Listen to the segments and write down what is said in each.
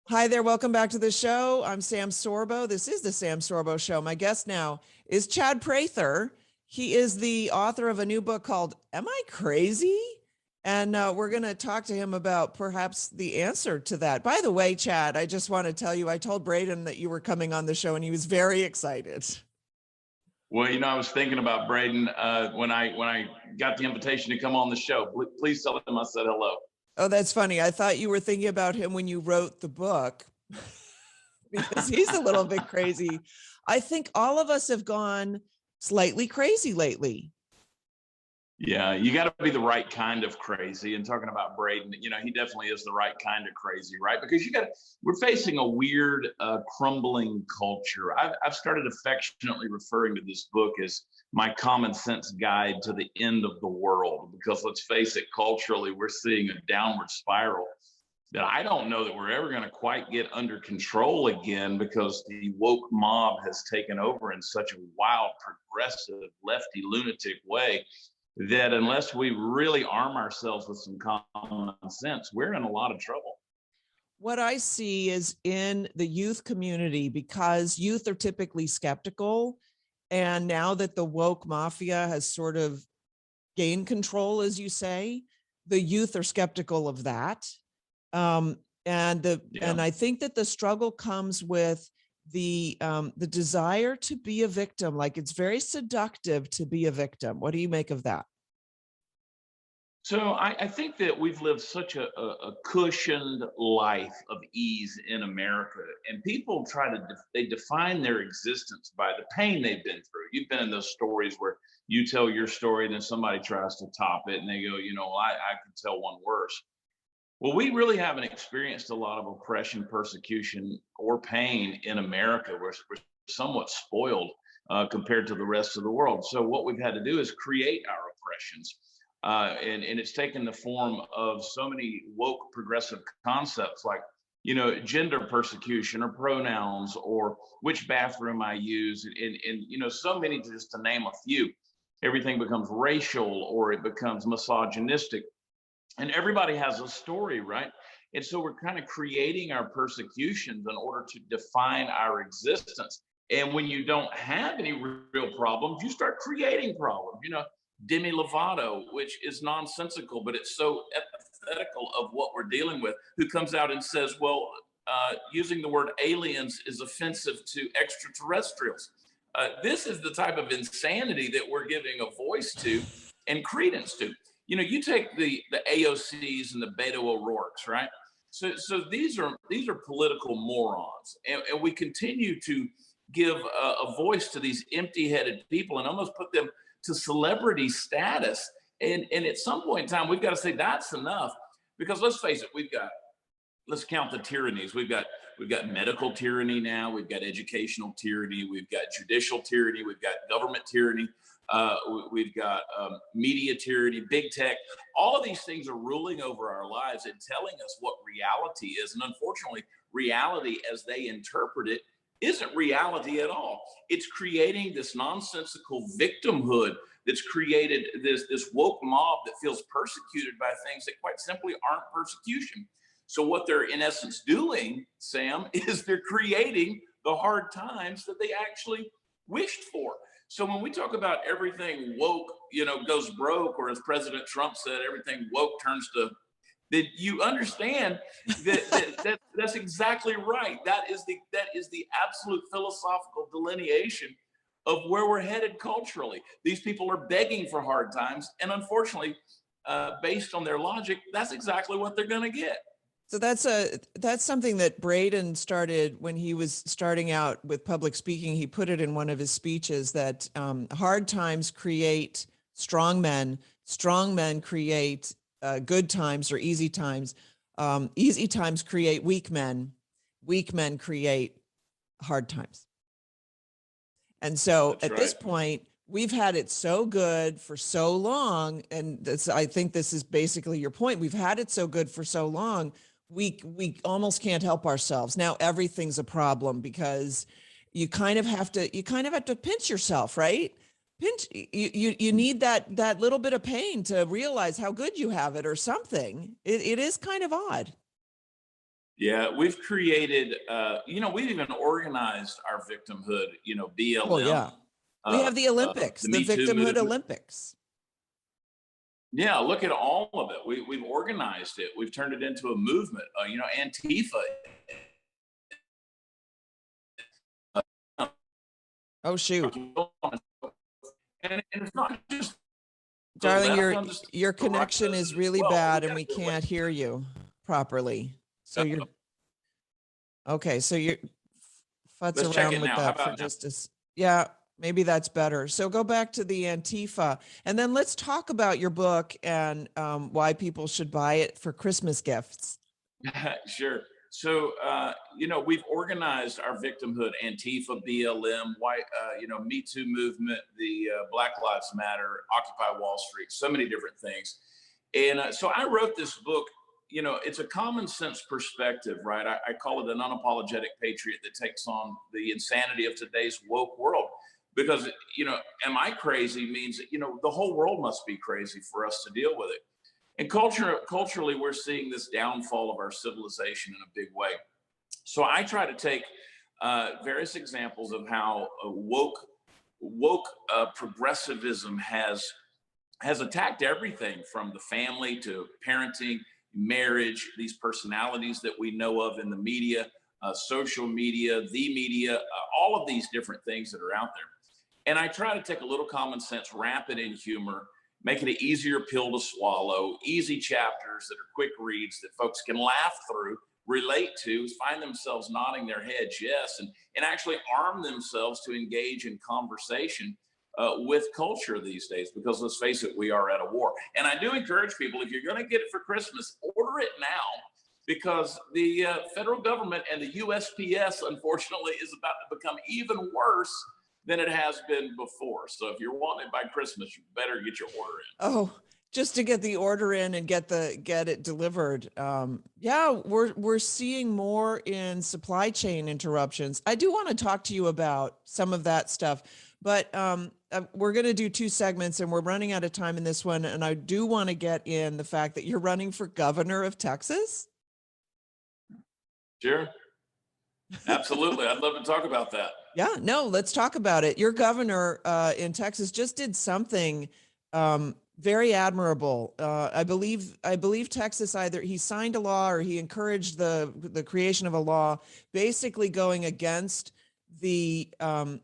Hi there. Welcome back to the show. I'm Sam Sorbo. This is the Sam Sorbo Show. My guest now is Chad Prather. He is the author of a new book called Am I Crazy? And we're going to talk to him about perhaps the answer to that. By the way, Chad, I just want to tell you, I told Braden that you were coming on the show and he was very excited. Well, I was thinking about Braden when I got the invitation to come on the show. Please tell him I said hello. Oh, that's funny. I thought you were thinking about him when you wrote the book because he's a little bit crazy. I think all of us have gone slightly crazy lately. Yeah, you got to be the right kind of crazy. And talking about Braden, he definitely is the right kind of crazy, right? Because we're facing a weird, crumbling culture. I've started affectionately referring to this book as my common sense guide to the end of the world. Because let's face it, culturally, we're seeing a downward spiral that I don't know that we're ever going to quite get under control again, because the woke mob has taken over in such a wild, progressive, lefty, lunatic way that unless we really arm ourselves with some common sense, we're in a lot of trouble. What I see is in the youth community, because youth are typically skeptical, and now that the woke mafia has sort of gained control, as you say, the youth are skeptical of that. And I think that the struggle comes with the desire to be a victim. Like, it's very seductive to be a victim. What do you make of that? So I think that we've lived such a cushioned life of ease in America, and people they define their existence by the pain they've been through. You've been in those stories where you tell your story and then somebody tries to top it and they go, I could tell one worse. Well, we really haven't experienced a lot of oppression, persecution, or pain in America. We're somewhat spoiled compared to the rest of the world. So what we've had to do is create our oppressions. And it's taken the form of so many woke progressive concepts like, gender persecution or pronouns or which bathroom I use. And so many, just to name a few. Everything becomes racial or it becomes misogynistic. And everybody has a story, right? And so we're kind of creating our persecutions in order to define our existence. And when you don't have any real problems, you start creating problems. Demi Lovato, which is nonsensical, but it's so antithetical of what we're dealing with, who comes out and says, well, using the word aliens is offensive to extraterrestrials. This is the type of insanity that we're giving a voice to and credence to. You take the AOCs and the Beto O'Rourke's, right? So these are political morons, and we continue to give a voice to these empty-headed people and almost put them to celebrity status. And at some point in time, we've got to say that's enough, because let's face it, let's count the tyrannies. We've got medical tyranny now. We've got educational tyranny. We've got judicial tyranny. We've got government tyranny. We've got media tyranny, big tech. All of these things are ruling over our lives and telling us what reality is. And unfortunately, reality as they interpret it isn't reality at all. It's creating this nonsensical victimhood that's created this woke mob that feels persecuted by things that quite simply aren't persecution. So what they're in essence doing, Sam, is they're creating the hard times that they actually wished for. So when we talk about everything woke, goes broke, or as President Trump said, everything woke turns to, that you understand that's exactly right. That is the absolute philosophical delineation of where we're headed culturally. These people are begging for hard times, and unfortunately, based on their logic, that's exactly what they're going to get. So that's something that Braden started when he was starting out with public speaking. He put it in one of his speeches that hard times create strong men create good times or easy times. Easy times create weak men create hard times. And so that's at right. This point, we've had it so good for so long. And I think this is basically your point. We've had it so good for so long. We almost can't help ourselves. Now everything's a problem because you kind of have to pinch yourself, right? You need that little bit of pain to realize how good you have it or something. It is kind of odd. Yeah, we've created, we've even organized our victimhood, Well, BLM, yeah. We have the Olympics, the the Me Too victimhood movement. Olympics. Yeah, look at all of it. We've organized it. We've turned it into a movement. Antifa. Oh, shoot. And it's not just the Darling, left on your the right connection does is it as really well. bad We've and got we to get away. can't hear you properly. So you're futz Let's check around it with now. How that for about now? yeah, maybe that's better. So go back to the Antifa and then let's talk about your book and why people should buy it for Christmas gifts. Sure. So, we've organized our victimhood, Antifa, BLM, Me Too movement, the Black Lives Matter, Occupy Wall Street, so many different things. And so I wrote this book. It's a common sense perspective, right? I call it an unapologetic patriot that takes on the insanity of today's woke world. Because, am I crazy means that, the whole world must be crazy for us to deal with it. And culturally, we're seeing this downfall of our civilization in a big way. So I try to take various examples of how woke progressivism has attacked everything from the family to parenting, marriage, these personalities that we know of in the media, social media, the media, all of these different things that are out there. And I try to take a little common sense, wrap it in humor, make it an easier pill to swallow, easy chapters that are quick reads that folks can laugh through, relate to, find themselves nodding their heads yes, and actually arm themselves to engage in conversation with culture these days, because let's face it, we are at a war. And I do encourage people, if you're going to get it for Christmas, order it now, because the federal government and the USPS, unfortunately, is about to become even worse than it has been before. So if you're wanting it by Christmas, you better get your order in. Oh, just to get the order in and get it delivered. Yeah, we're seeing more in supply chain interruptions. I do want to talk to you about some of that stuff, but we're going to do 2 segments and we're running out of time in this one. And I do want to get in the fact that you're running for governor of Texas. Sure. Absolutely. I'd love to talk about that. Yeah, no, let's talk about it. Your governor in Texas just did something very admirable. I believe Texas, either he signed a law or he encouraged the creation of a law, basically going against and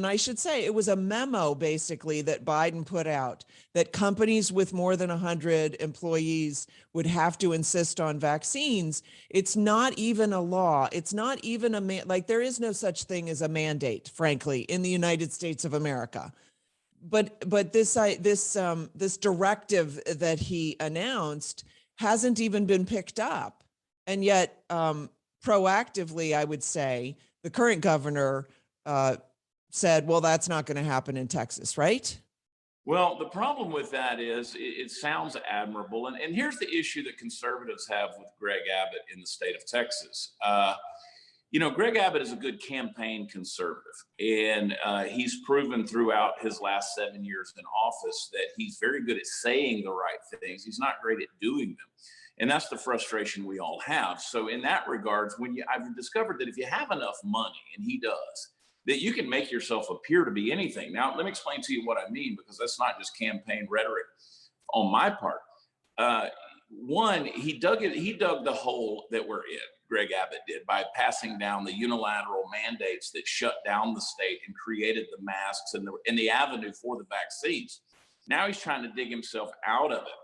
I should say it was a memo basically that Biden put out that companies with more than 100 employees would have to insist on vaccines. It's not even a law. It's not even like there is no such thing as a mandate, frankly, in the United States of America. But this directive that he announced hasn't even been picked up, and yet proactively, I would say, the current governor said, well, that's not going to happen in Texas, right? Well, the problem with that is it sounds admirable. And here's the issue that conservatives have with Greg Abbott in the state of Texas. Greg Abbott is a good campaign conservative, and he's proven throughout his last 7 years in office that he's very good at saying the right things. He's not great at doing them. And that's the frustration we all have. So in that regards, I've discovered that if you have enough money, and he does, that you can make yourself appear to be anything. Now, let me explain to you what I mean, because that's not just campaign rhetoric on my part. One, he dug the hole that we're in. Greg Abbott did, by passing down the unilateral mandates that shut down the state and created the masks and the avenue for the vaccines. Now he's trying to dig himself out of it.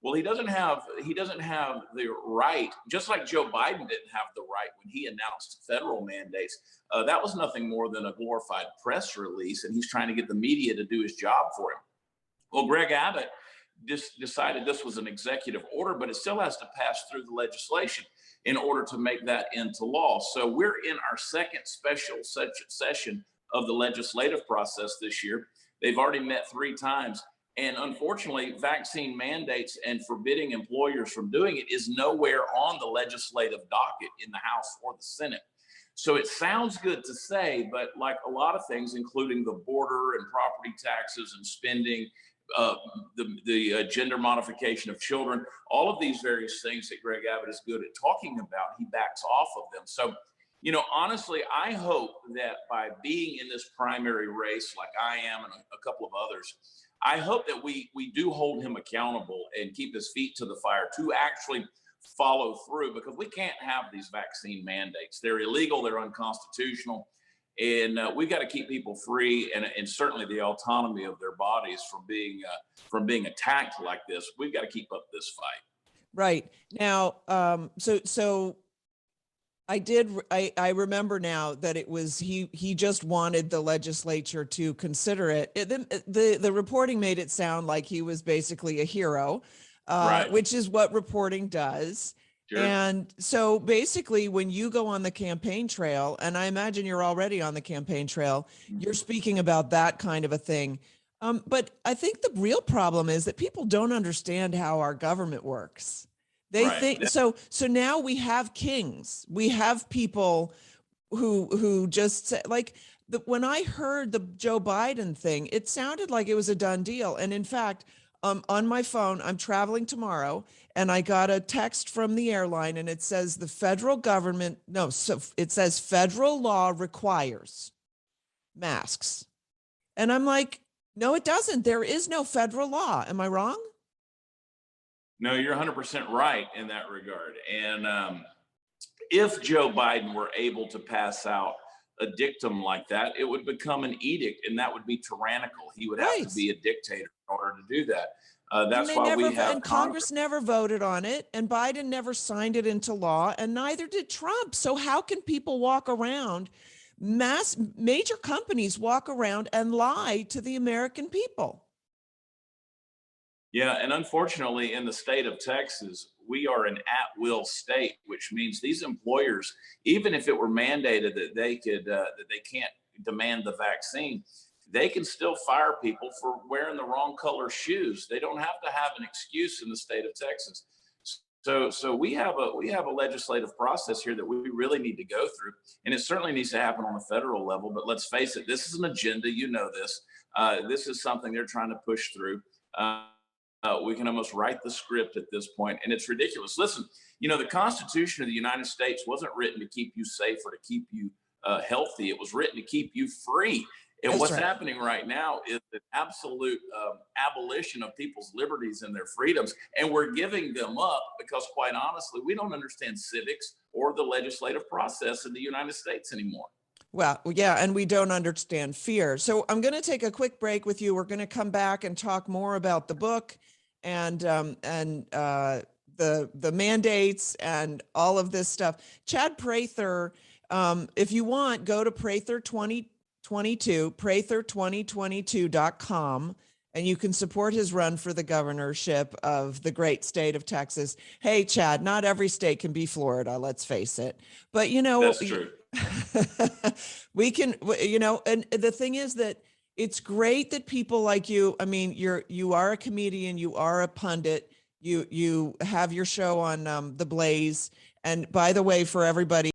Well, he doesn't have the right, just like Joe Biden didn't have the right when he announced federal mandates. That was nothing more than a glorified press release, and he's trying to get the media to do his job for him. Well, Greg Abbott just decided this was an executive order, but it still has to pass through the legislation in order to make that into law. So we're in our second special session of the legislative process this year. They've already met 3 times. And unfortunately, vaccine mandates and forbidding employers from doing it is nowhere on the legislative docket in the House or the Senate. So it sounds good to say, but like a lot of things, including the border and property taxes and spending, the gender modification of children, all of these various things that Greg Abbott is good at talking about, he backs off of them. So, honestly, I hope that by being in this primary race, like I am and a couple of others, I hope that we do hold him accountable and keep his feet to the fire to actually follow through, because we can't have these vaccine mandates. They're illegal, they're unconstitutional. And we've got to keep people free, and certainly the autonomy of their bodies from being attacked like this. We've got to keep up this fight. Right now, so I remember now that it was he just wanted the legislature to consider it. The reporting made it sound like he was basically a hero, Right. which is what reporting does. Sure. And so basically, when you go on the campaign trail, and I imagine you're already on the campaign trail, you're speaking about that kind of a thing. But I think the real problem is that people don't understand how our government works. They Right. think so. So now we have kings. We have people who just say, like, when I heard the Joe Biden thing, it sounded like it was a done deal. And in fact, on my phone, I'm traveling tomorrow, and I got a text from the airline, and it says the federal government, no, so it says federal law requires masks. And I'm like, no, it doesn't. There is no federal law. Am I wrong? No, you're 100% right in that regard. And if Joe Biden were able to pass out a dictum like that, it would become an edict, and that would be tyrannical. He would have to be a dictator in order to do that. That's why we have Congress never voted on it, and Biden never signed it into law, and neither did Trump. So how can people walk around, major companies walk around and lie to the American people? Yeah, and unfortunately, in the state of Texas, we are an at-will state, which means these employers, even if it were mandated that they can't demand the vaccine, they can still fire people for wearing the wrong color shoes. They don't have to have an excuse in the state of Texas. So we have a legislative process here that we really need to go through, and it certainly needs to happen on a federal level. But let's face it, this is an agenda. You know this. This is something they're trying to push through. We can almost write the script at this point, and it's ridiculous. Listen, the Constitution of the United States wasn't written to keep you safe or to keep you healthy. It was written to keep you free. And That's what's right. happening right now is the absolute abolition of people's liberties and their freedoms. And we're giving them up because, quite honestly, we don't understand civics or the legislative process in the United States anymore. Well, yeah, and we don't understand fear. So I'm going to take a quick break with you. We're going to come back and talk more about the book and the mandates and all of this stuff. Chad Prather, if you want, go to Prather 2022, Prather2022.com, and you can support his run for the governorship of the great state of Texas. Hey, Chad, not every state can be Florida, let's face it. But, That's true. we can, and the thing is that it's great that people like you, I mean, you are a comedian, you are a pundit, you have your show on the Blaze. And by the way, for everybody